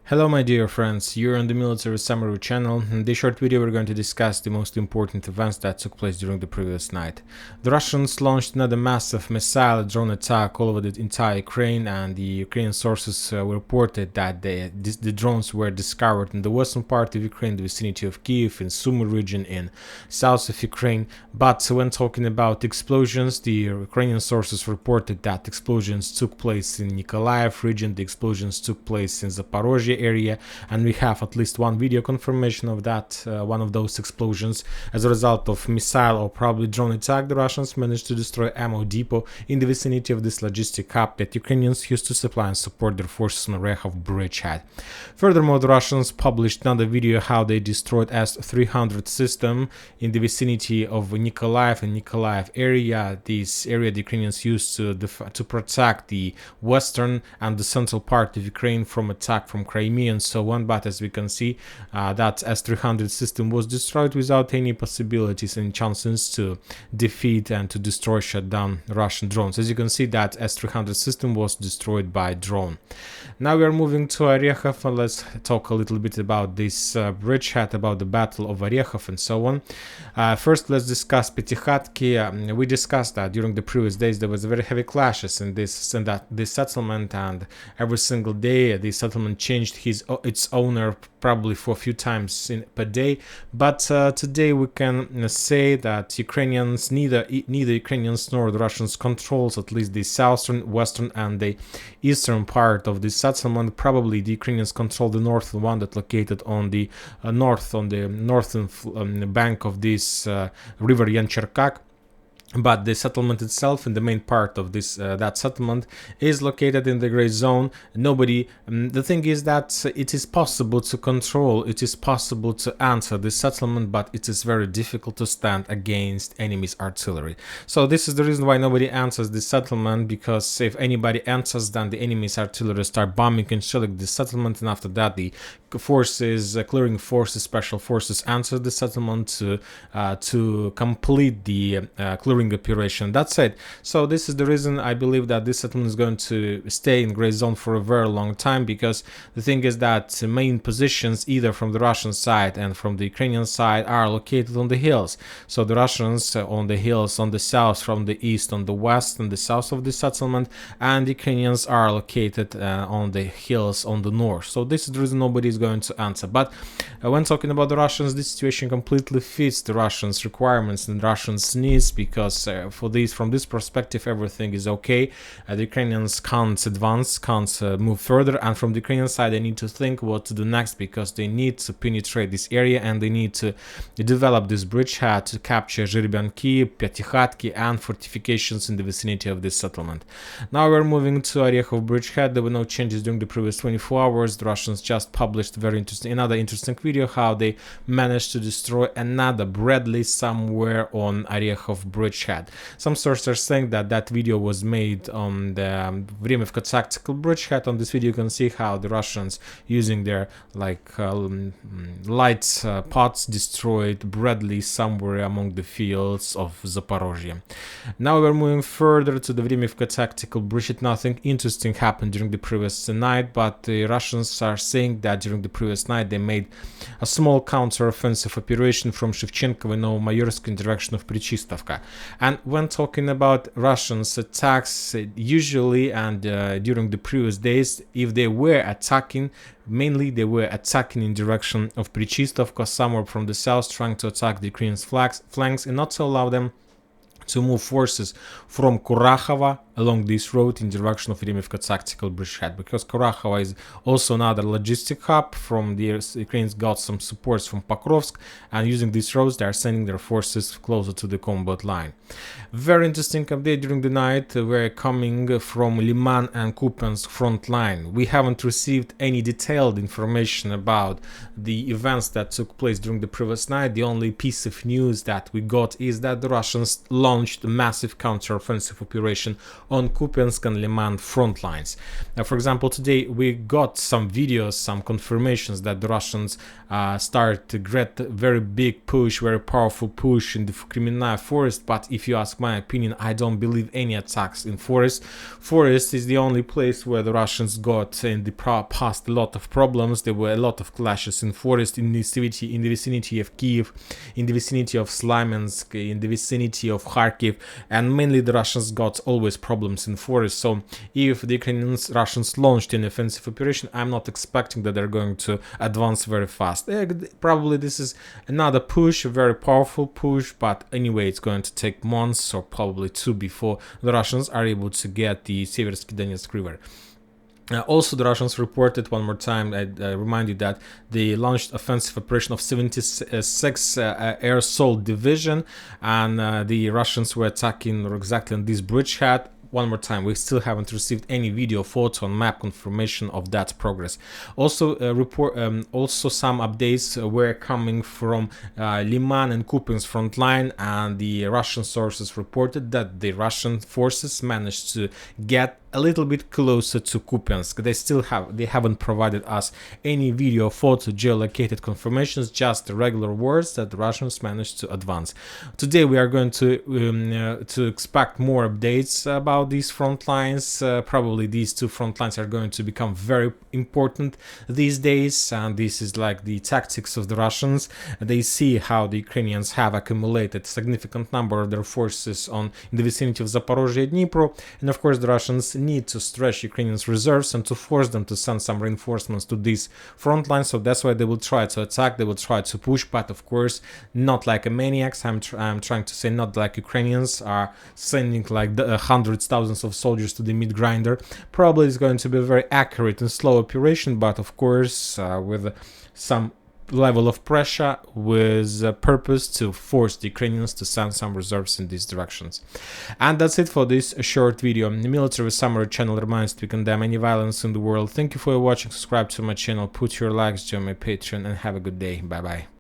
Hello my dear friends, you're on the Military Summary channel. In this short video we're going to discuss the most important events that took place during the previous night. The Russians launched another massive missile drone attack all over the entire Ukraine, and the Ukrainian sources reported that the drones were discovered in the western part of Ukraine, the vicinity of Kiev, in Sumy region in south of Ukraine. But when talking about explosions, the Ukrainian sources reported that explosions took place in Nikolaev region, the explosions took place in Zaporizhzhia area, and we have at least one video confirmation of that, one of those explosions. As a result of missile or probably drone attack, the Russians managed to destroy ammo depot in the vicinity of this logistic hub that Ukrainians used to supply and support their forces on the Rehov bridgehead. Furthermore, the Russians published another video how they destroyed S-300 system in the vicinity of Nikolaev and Nikolaev area. This area the Ukrainians used to protect the western and the central part of Ukraine from attack from Crimea and so on. But as we can see, that S-300 system was destroyed without any possibilities and chances to defeat and to destroy, shut down Russian drones. As you can see, that S-300 system was destroyed by drone. Now we are moving to Orechov, and let's talk a little bit about this bridgehead, about the Battle of Orechov and so on. First, let's discuss Pityhatke. We discussed that during the previous days there was very heavy clashes in this settlement, and every single day the settlement changed its owner probably for a few times per day. But today we can say that Ukrainians, neither Ukrainians nor the Russians controls at least the southern, western and the eastern part of this settlement. Probably the Ukrainians control the northern one that located on the northern bank of this river Yancherkak. But the settlement itself, and the main part of this that settlement, is located in the gray zone. Nobody. The thing is that it is possible to control, it is possible to enter this settlement, but it is very difficult to stand against enemy's artillery. So this is the reason why nobody enters this settlement, because if anybody enters, then the enemy's artillery start bombing and shelling the settlement, and after that the forces, clearing forces, special forces enter the settlement to complete the clearing operation. That's it. So this is the reason I believe that this settlement is going to stay in gray zone for a very long time, because the thing is that main positions either from the Russian side and from the Ukrainian side are located on the hills. So the Russians on the hills on the south, from the east on the west and the south of the settlement, and the Ukrainians are located on the hills on the north. So this is the reason nobody is going to answer. But when talking about the Russians, this situation completely fits the Russians' requirements and Russians' needs, because from this perspective everything is okay. The Ukrainians can't advance, can't move further, and from the Ukrainian side they need to think what to do next, because they need to penetrate this area and they need to develop this bridgehead to capture Zhiribyanki, Pityhatke and fortifications in the vicinity of this settlement. Now we're moving to Orechov bridgehead. There were no changes during the previous 24 hours. The Russians just published another interesting video how they managed to destroy another Bradley somewhere on Orechov bridgehead. Some sources are saying that that video was made on the Vremivka tactical bridgehead. On this video you can see how the Russians, using their light pods, destroyed Bradley somewhere among the fields of Zaporizhzhia. Now we're moving further to the Vremivka tactical bridgehead. Nothing interesting happened during the previous night, but the Russians are saying that during the previous night they made a small counter-offensive operation from Shevchenko and Novomayorsk in direction of Pityhatke. And when talking about Russians' attacks, usually and during the previous days, if they were attacking, mainly they were attacking in direction of Pityhatke, somewhere from the south, trying to attack the Ukrainian flanks and not to allow them to move forces from Kurakhova along this road in direction of Vremivka tactical bridgehead, because Kurakhova is also another logistic hub. From the Ukrainians got some supports from Pokrovsk, and using these roads they are sending their forces closer to the combat line. Very interesting update during the night were coming from Liman and Kupiansk front line. We haven't received any detailed information about the events that took place during the previous night. The only piece of news that we got is that the Russians launched a massive counter-offensive operation on Kupiansk and Liman front lines. For example, today we got some videos, some confirmations that the Russians start to get very big push, very powerful push in the Kremenная forest. But if you ask my opinion, I don't believe any attacks in forest. Forest is the only place where the Russians got in the past a lot of problems. There were a lot of clashes in forest, in the vicinity of Kiev, in the vicinity of Slimensk, in the vicinity of Kharkiv, and mainly the Russians got always problems in forest. So if the Russians launched an offensive operation, I'm not expecting that they're going to advance very fast. Probably this is another push, a very powerful push, but anyway, it's going to take months or probably 2 before the Russians are able to get the Seversky Donetsk River. Also, the Russians reported one more time, I remind you, that they launched offensive operation of 76 Air Assault Division, and the Russians were attacking exactly on this bridgehead. One more time, we still haven't received any video, photo, and map confirmation of that progress. Also, also some updates were coming from Liman and Kupiansk front line, and the Russian sources reported that the Russian forces managed to get a little bit closer to Kupiansk. They haven't provided us any video, photo, geolocated confirmations, just the regular words that the Russians managed to advance. Today we are going to expect more updates about these front lines. Probably these 2 front lines are going to become very important these days, and this is like the tactics of the Russians. They see how the Ukrainians have accumulated significant number of their forces in the vicinity of Zaporizhzhia, Dnipro, and of course the Russians need to stretch Ukrainians' reserves and to force them to send some reinforcements to these front lines. So that's why they will try to attack, they will try to push, but of course not like a maniacs. I'm trying to say not like Ukrainians are sending like hundreds, thousands of soldiers to the meat grinder. Probably it's going to be a very accurate and slow operation, but of course with some level of pressure, with a purpose to force the Ukrainians to send some reserves in these directions. And that's it for this short video. The Military Summary channel reminds to condemn any violence in the world. Thank you for watching, subscribe to my channel, put your likes, join my Patreon, and have a good day. Bye bye.